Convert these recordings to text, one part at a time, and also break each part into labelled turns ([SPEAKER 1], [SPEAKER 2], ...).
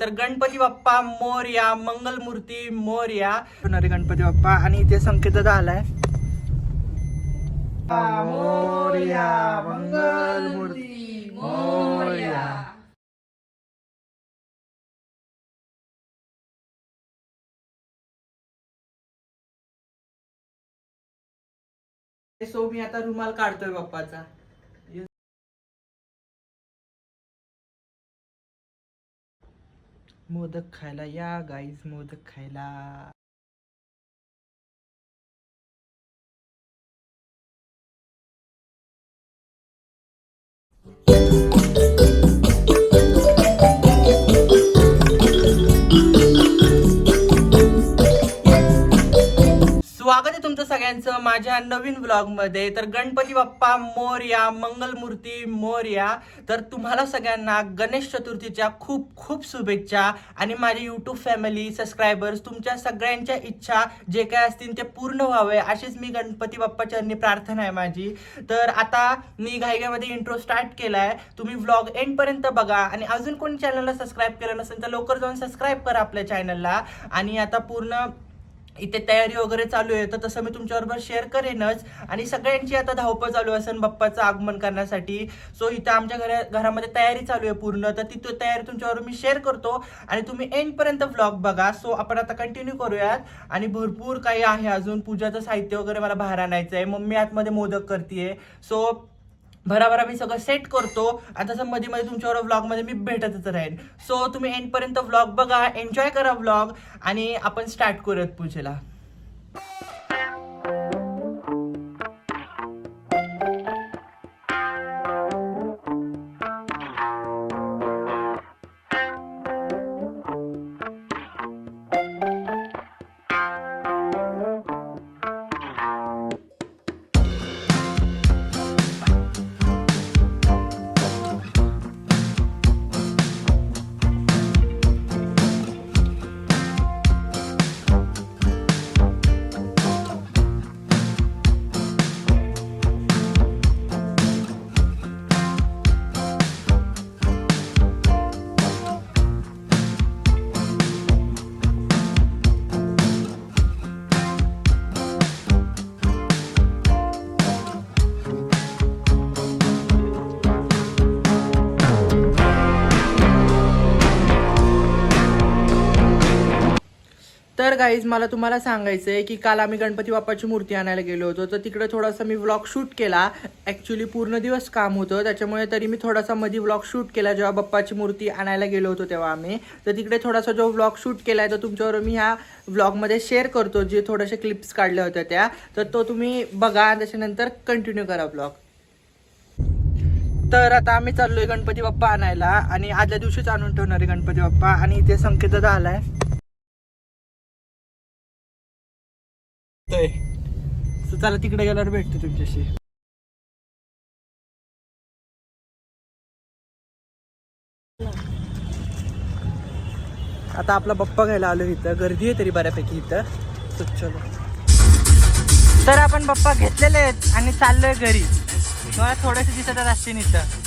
[SPEAKER 1] तर गणपती बाप्पा मोरया, मंगलमूर्ती मोरया. होणारे गणपती बाप्पा आणि इथे संकेत दादा आलाय. मोरया मंगलमूर्ती मोरया. सो मी आता रुमाल काढतोय बाप्पाचा. मोदक खायला या गाईज, मोदक खायला. स्वागत आहे तुमचं सगळ्यांचं माझ्या नवीन व्लॉग मध्ये. तर गणपती बाप्पा मोरया, मंगलमूर्ती मोरया. तर तुम्हाला सगळ्यांना गणेश चतुर्थीच्या खूप खूप शुभेच्छा. आणि माझी यूट्यूब फॅमिली, सबस्क्रायबर्स, तुमच्या सगळ्यांच्या इच्छा जे काय असतील ते पूर्ण व्हावे अशीच मी गणपती बाप्पाच्या चरणी प्रार्थना आहे माझी. तर आता मी घाईघाईमध्ये इंट्रो स्टार्ट केलाय. तुम्ही व्लॉग एंड पर्यंत बघा आणि अजून कोणी चॅनलला सबस्क्राईब केलं नसेल तर लवकर जाऊन सबस्क्राईब करा आपल्या चॅनलला. आणि आता पूर्ण इथे तयारी वगैरे चालू आहे, तर तसं मी तुमच्याबरोबर शेअर करेनच. आणि सगळ्यांची आता धावपळ चालू असेल बाप्पाचं आगमन करण्यासाठी. सो इथं आमच्या घरामध्ये तयारी चालू आहे पूर्ण, तर ती तयारी तुमच्याबरोबर मी शेअर करतो आणि तुम्ही एंडपर्यंत व्लॉग बघा. सो आपण आता कंटिन्यू करूयात. आणि भरपूर काही आहे अजून, पूजाचं साहित्य वगैरे मला बाहेर आणायचं आहे. मम्मी आतमध्ये मोदक करते. सो भराभरा मी सगळं सेट करतो आणि तसं मध्ये मध्ये तुमच्यावर व्लॉगमध्ये मी भेटतच राहीन. सो तुम्ही एंडपर्यंत व्लॉग बघा, एन्जॉय करा व्लॉग आणि आपण स्टार्ट करूयात पूजेला. तर गाईज मला तुम्हाला सांगायचं आहे की काल आम्ही गणपती बाप्पाची मूर्ती आणायला गेलो होतो, तर तिकडे थोडासा मी व्लॉग शूट केला. ॲक्च्युली पूर्ण दिवस काम होतं, त्याच्यामुळे तरी मी थोडासा मध्ये व्लॉग शूट केला जेव्हा बाप्पाची मूर्ती आणायला गेलो होतो तेव्हा आम्ही. तर तिकडे थोडासा जो व्लॉग शूट केला आहे तो तुमच्यावर मी ह्या व्लॉगमध्ये शेअर करतो, जे थोडेसे क्लिप्स काढल्या होत्या त्या. तर तो तुम्ही बघा, त्याच्यानंतर कंटिन्यू करा व्लॉग. तर आता आम्ही चाललोय गणपती बाप्पा आणायला आणि आदल्या दिवशीच आणून ठेवणार आहे गणपती बाप्पा. आणि इथे संकेत दादा आलाय. चला तिकडे गेल्यावर भेटतो तुमच्याशी. आता आपला बाप्पा घ्यायला आलो. इथं गर्दी आहे तरी बऱ्यापैकी इथं. चलो, तर आपण बाप्पा घेतलेले आहेत आणि चाललोय घरी. मला थोडेसे दिसत असतील इथं.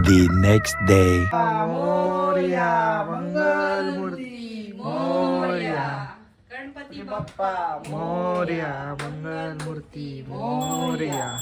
[SPEAKER 2] The next day.
[SPEAKER 1] Morya Mangalmurti Morya, Ganpati Bappa Morya, Mangalmurti Morya.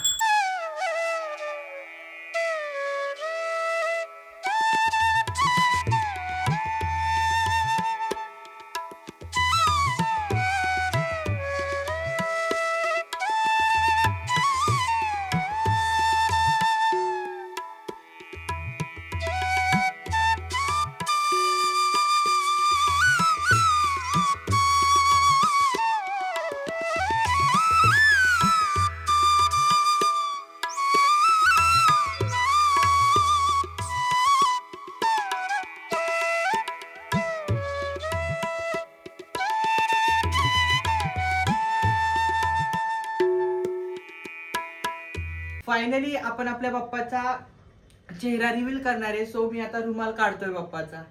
[SPEAKER 1] Finally आपण आपल्या बाप्पाचा चेहरा रिव्हील करणार आहे. सो मी आता रुमाल काढतोय बाप्पाचा.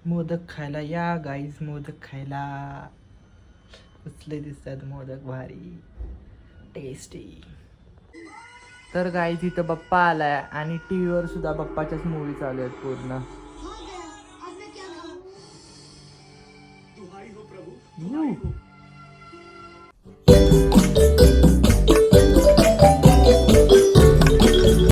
[SPEAKER 1] मोदक खायला या गाईज, मोदक खायला. कसले दिसतात मोदक, भारी टेस्टी. तर गाईज इथं बाप्पा आलाय आणि टीव्हीवर सुद्धा बाप्पाच्याच मूवी चालू आहेत पूर्ण. यू.